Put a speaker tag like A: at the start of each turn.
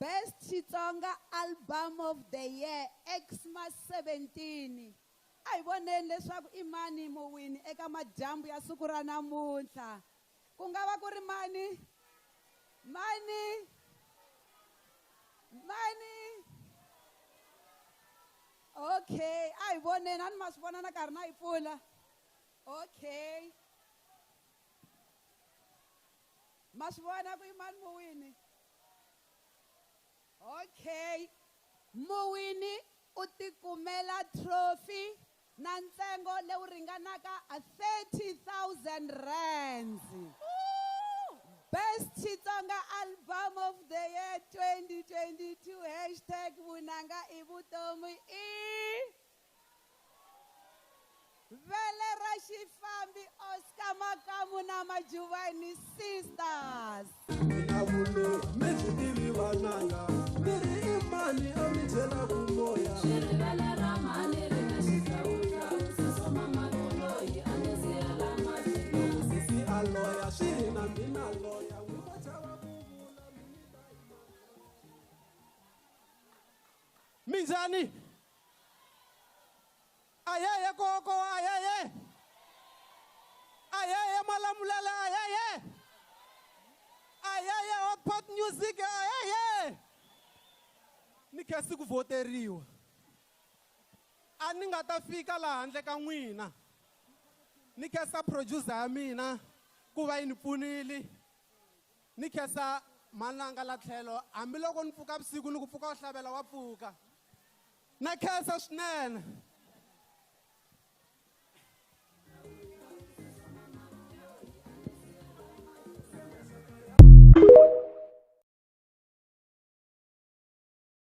A: Best Xitsonga Album of the Year, Xmas 17. Ai voneni leswaku I mani muwini eka majambu ya siku ra namuntlha. Ku nga va ku ri mani? Mani? Mani? Okay, ai voneni a ni ma swi vona na karhi na yi pfula. Okay. Ma swi vona ku I mani muwini? Okay. Muwini u tikumela trophy na ntsengo lewu ringanaka 30,000 rands. Best Xitsonga Album of the Year 2022 hashtag Vunanga I vutomi I Vele ra Xifambi Oscar Makamu na Majuvani Sisters.
B: Minzani ayeye koko ayeye malamulela ayeye hot pot music ayeye ni khesi ku voteriwa a ni nga ta fika laha handle ka n'wina ni khesa producer ya mina ku va yi ni pfunile ni khesa mananga la tlhelo hambiloko ni pfuka vusiku ni ku pfuka u hlabela wa pfuka na khensa swinene